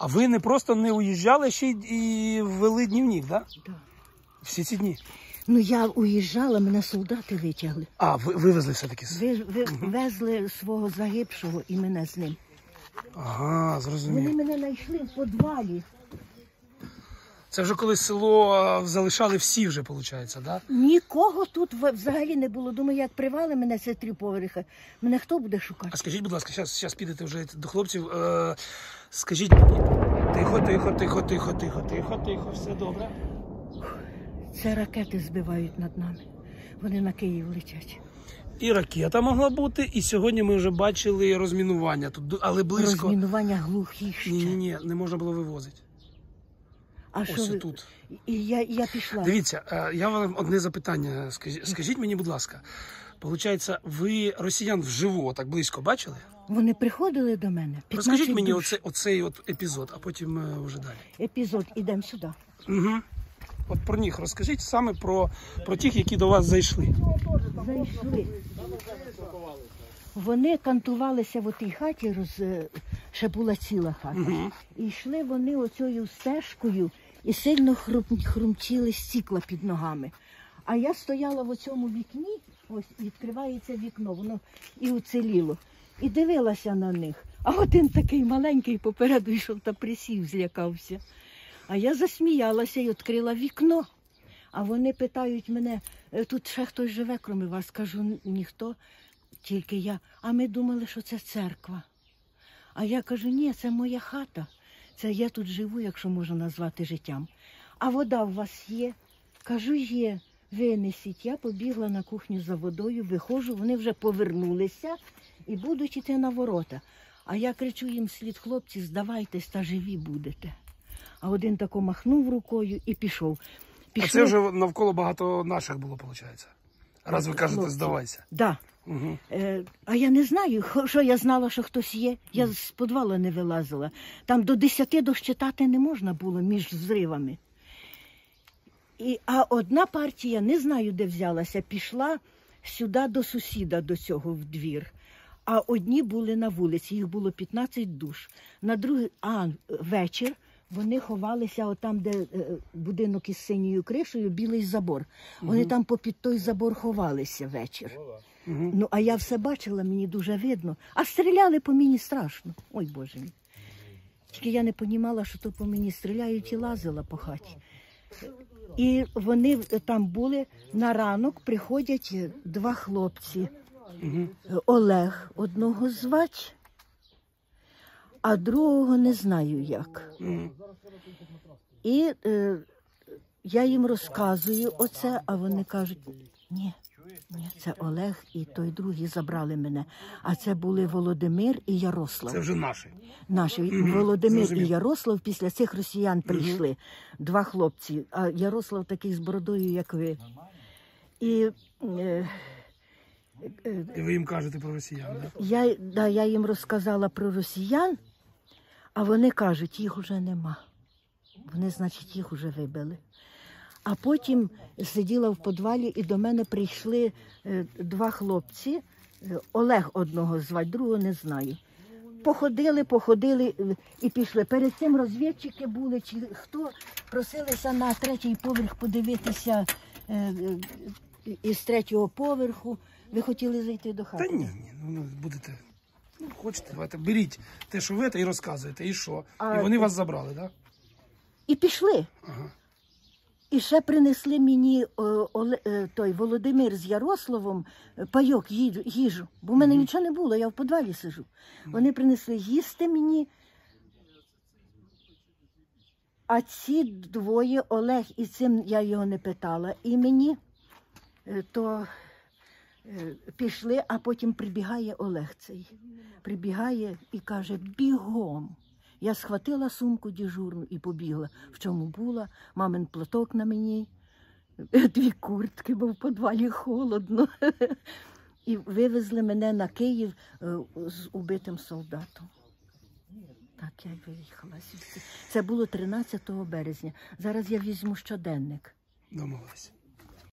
А ви не просто не уїжджали, ще і ввели дневник, так? Да? Да. Всі ці дні? Ну, я уїжджала, мене солдати витягли. А, вивезли все-таки? Везли свого загибшого і мене з ним. Ага, зрозумів. Вони мене знайшли в підвалі. Це вже коли село залишали всі вже, виходить, так? Да? Нікого тут взагалі не було. Думаю, як привали мене це 3 поверхи, мене хто буде шукати? А скажіть, будь ласка, зараз підете вже до хлопців, скажіть мені. Тихо, все добре. Це ракети збивають над нами. Вони на Київ летять. І ракета могла бути, і сьогодні ми вже бачили розмінування тут, але близько. Розмінування глухі ще. Ні, не можна було вивозити. А ось що ви... тут. І я пішла. Дивіться, я вам одне запитання. Скажіть мені, будь ласка, получається, ви росіян вживу так близько бачили? Вони приходили до мене. Розкажіть мені душ. оцей от епізод, а потім вже далі. Епізод, ідемо сюди. Угу. От про них розкажіть саме про тих, які до вас зайшли. Зайшли. Вони кантувалися в отій хаті, ще була ціла хата. Угу. І йшли вони оцею стежкою і сильно хрумтіли стікла під ногами. А я стояла в оцьому вікні, ось відкривається вікно, воно і уціліло. І дивилася на них. А один такий маленький попереду йшов та присів, злякався. А я засміялася і відкрила вікно. А вони питають мене, тут ще хтось живе, крім вас? Кажу, ніхто, тільки я. А ми думали, що це церква. А я кажу, ні, це моя хата. Це я тут живу, якщо можна назвати життям. А вода у вас є? Кажу, є. Винесіть. Я побігла на кухню за водою, виходжу, вони вже повернулися і будуть йти на ворота. А я кричу їм вслід, хлопці, здавайтесь та живі будете. А один тако махнув рукою і пішов. А це вже навколо багато наших було, виходить? Раз ви кажете, хлопці. здавайся. Так. Да. Угу. А я не знаю, що я знала, що хтось є. Я з підвалу не вилазила. Там до 10 досчитати не можна було між взривами. А одна партія, не знаю, де взялася, пішла сюди до сусіда, до цього в двір. А одні були на вулиці, їх було 15 душ. На другий, вечір вони ховалися отам, де будинок із синьою кришею, білий забор. Вони там попід той забор ховалися вечір. Ну, а я все бачила, мені дуже видно. А стріляли по мені страшно. Ой, Боже мій. Тільки я не розуміла, що то по мені стріляють, і лазила по хаті. І вони там були, на ранок приходять 2 хлопці. Олег одного звать, а другого не знаю як. І я їм розказую оце, а вони кажуть, ні, це Олег і той другий забрали мене. А це були Володимир і Ярослав. Це вже наші. Наші. Володимир зрозумів. і Ярослав після цих росіян прийшли. 2 хлопці, а Ярослав такий з бородою, як ви. І ви їм кажете про росіян, так? я їм розказала про росіян, а вони кажуть, їх уже нема. Вони, значить, їх уже вибили. А потім сиділа в підвалі, і до мене прийшли 2 хлопці. Олег одного звать, другого не знаю. Походили і пішли. Перед цим розвідчики були, чи хто, просилися на 3-й поверх подивитися із 3-го поверху. Ви хотіли зайти до хати? Та ні, ну будете, хочете, давайте, беріть те, що ви, і розказуєте, і що. І вони вас забрали, так? І пішли. Ага. І ще принесли мені той Володимир з Ярославом пайок, їжу. Бо в мене нічого не було, я в підвалі сижу. Вони принесли їсти мені. А ці 2, Олег, і цим я його не питала імені, то пішли, а потім прибігає Олег цей. Прибігає і каже, бігом. Я схватила сумку дежурну і побігла. В чому була, мамин платок на мені, 2 куртки, бо в підвалі холодно. І вивезли мене на Київ з убитим солдатом. Так, я й виїхала звідси. Це було 13 березня. Зараз я візьму щоденник. Домовились.